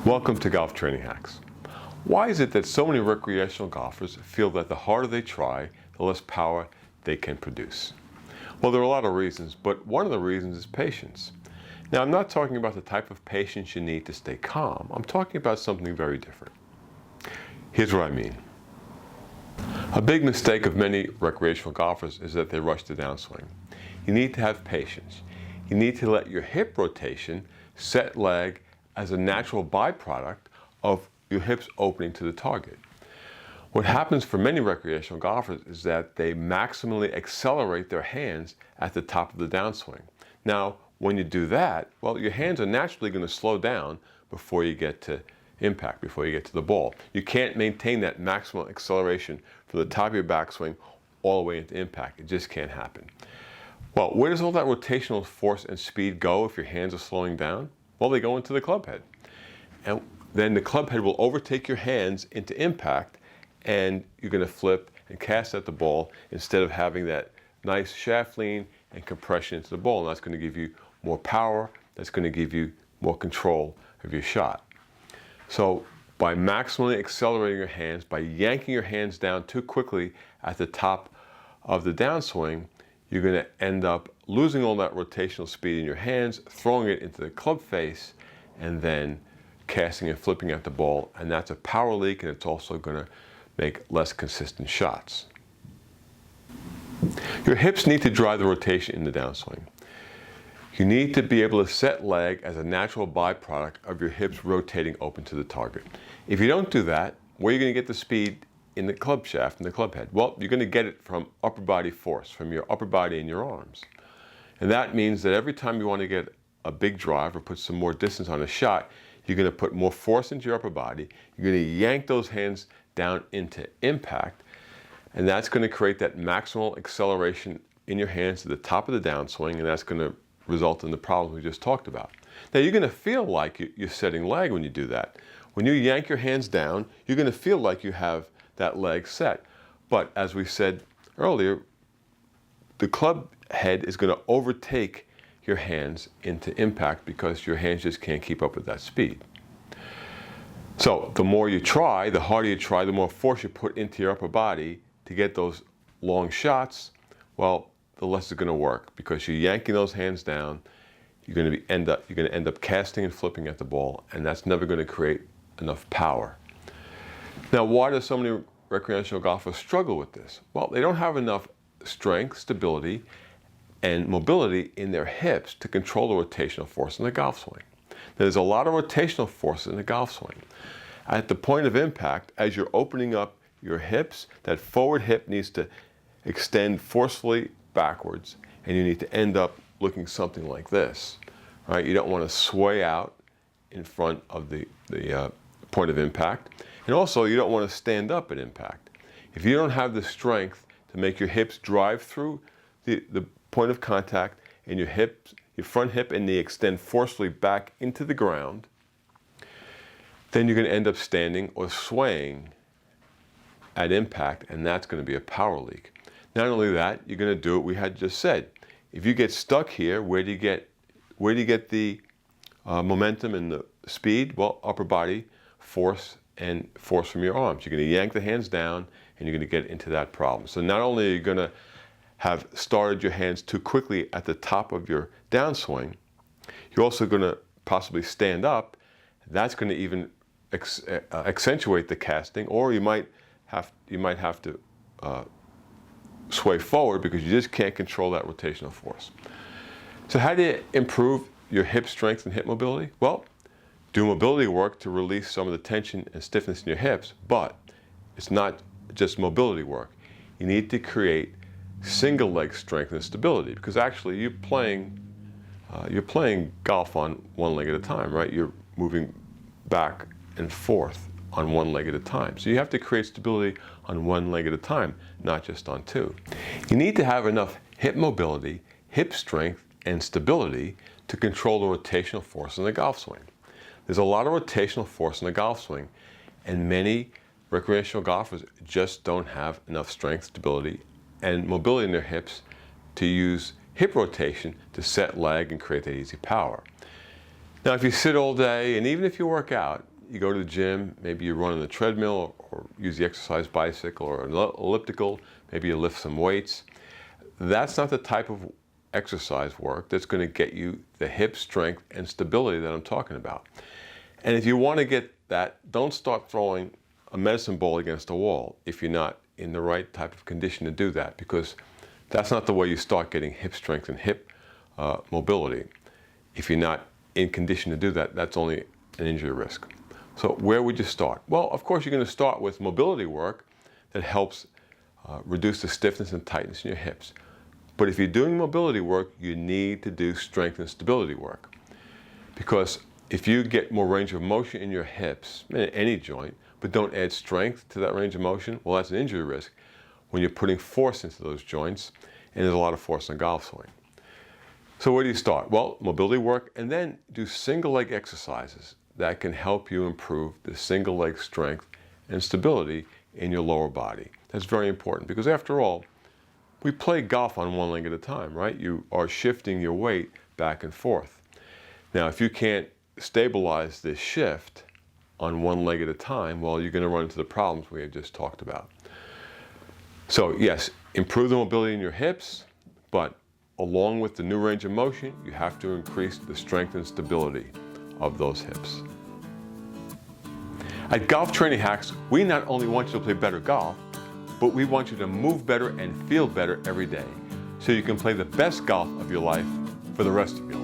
Welcome to Golf Training Hacks. Why is it that so many recreational golfers feel that the harder they try, the less power they can produce? Well, there are a lot of reasons, but one of the reasons is patience. Now, I'm not talking about the type of patience you need to stay calm. I'm talking about something very different. Here's what I mean. A big mistake of many recreational golfers is that they rush the downswing. You need to have patience. You need to let your hip rotation set leg as a natural byproduct of your hips opening to the target. What happens for many recreational golfers is that they maximally accelerate their hands at the top of the downswing. Now, when you do that, well, your hands are naturally going to slow down before you get to impact, before you get to the ball. You can't maintain that maximal acceleration from the top of your backswing all the way into impact. It just can't happen. Well, where does all that rotational force and speed go if your hands are slowing down? Well, they go into the clubhead. And then the clubhead will overtake your hands into impact, and you're going to flip and cast at the ball instead of having that nice shaft lean and compression into the ball. And that's going to give you more power. That's going to give you more control of your shot. So by maximally accelerating your hands, by yanking your hands down too quickly at the top of the downswing, you're going to end up losing all that rotational speed in your hands, throwing it into the club face, and then casting and flipping at the ball. And that's a power leak, and it's also going to make less consistent shots. Your hips need to drive the rotation in the downswing. You need to be able to set leg as a natural byproduct of your hips rotating open to the target. If you don't do that, where are you going to get the speed in the club shaft and the club head? Well, you're going to get it from upper body force, from your upper body and your arms. And that means that every time you want to get a big drive or put some more distance on a shot, you're going to put more force into your upper body. You're going to yank those hands down into impact, and that's going to create that maximal acceleration in your hands to the top of the downswing, and that's going to result in the problems we just talked about. Now, you're going to feel like you're setting leg when you do that. When you yank your hands down, you're going to feel like you have that leg set. But as we said earlier, the club head is going to overtake your hands into impact because your hands just can't keep up with that speed. So the more you try, the harder you try, the more force you put into your upper body to get those long shots, well, the less it's going to work because you're yanking those hands down. You're going to end up casting and flipping at the ball, and that's never going to create enough power. Now, why do so many recreational golfers struggle with this? Well, they don't have enough strength, stability, and mobility in their hips to control the rotational force in the golf swing. There's a lot of rotational force in the golf swing. At the point of impact, as you're opening up your hips, that forward hip needs to extend forcefully backwards, and you need to end up looking something like this. Right? You don't want to sway out in front of the point of impact. And also, you don't want to stand up at impact. If you don't have the strength to make your hips drive through the point of contact and your front hip and knee extend forcefully back into the ground, then you're going to end up standing or swaying at impact, and that's going to be a power leak. Not only that, you're going to do what we had just said. If you get stuck here, where do you get the momentum and the speed? Well, upper body force and force from your arms. You're going to yank the hands down, and you're going to get into that problem. So not only are you going to have started your hands too quickly at the top of your downswing, you're also going to possibly stand up. That's going to even accentuate the casting, or you might have to sway forward because you just can't control that rotational force. So how do you improve your hip strength and hip mobility? Well, do mobility work to release some of the tension and stiffness in your hips, but it's not just mobility work. You need to create single leg strength and stability, because actually you're playing golf on one leg at a time, right? You're moving back and forth on one leg at a time. So you have to create stability on one leg at a time, not just on two. You need to have enough hip mobility, hip strength, and stability to control the rotational force in the golf swing. There's a lot of rotational force in the golf swing, and many recreational golfers just don't have enough strength, stability, and mobility in their hips to use hip rotation to set leg and create that easy power. Now, if you sit all day, and even if you work out, you go to the gym, maybe you run on the treadmill or use the exercise bicycle or an elliptical, maybe you lift some weights. That's not the type of exercise work that's going to get you the hip strength and stability that I'm talking about. And if you want to get that, don't start throwing a medicine ball against a wall if you're not in the right type of condition to do that, because that's not the way you start getting hip strength and hip mobility. If you're not in condition to do that, that's only an injury risk. So where would you start? Well, of course, you're going to start with mobility work that helps reduce the stiffness and tightness in your hips. But if you're doing mobility work, you need to do strength and stability work. Because if you get more range of motion in your hips, in any joint, but don't add strength to that range of motion, well, that's an injury risk when you're putting force into those joints, and there's a lot of force in a golf swing. So where do you start? Well, mobility work, and then do single leg exercises that can help you improve the single leg strength and stability in your lower body. That's very important because after all, we play golf on one leg at a time, right? You are shifting your weight back and forth. Now, if you can't stabilize this shift on one leg at a time, well, you're going to run into the problems we have just talked about. So yes, improve the mobility in your hips, but along with the new range of motion, you have to increase the strength and stability of those hips. At Golf Training Hacks, we not only want you to play better golf, but we want you to move better and feel better every day so you can play the best golf of your life for the rest of your life.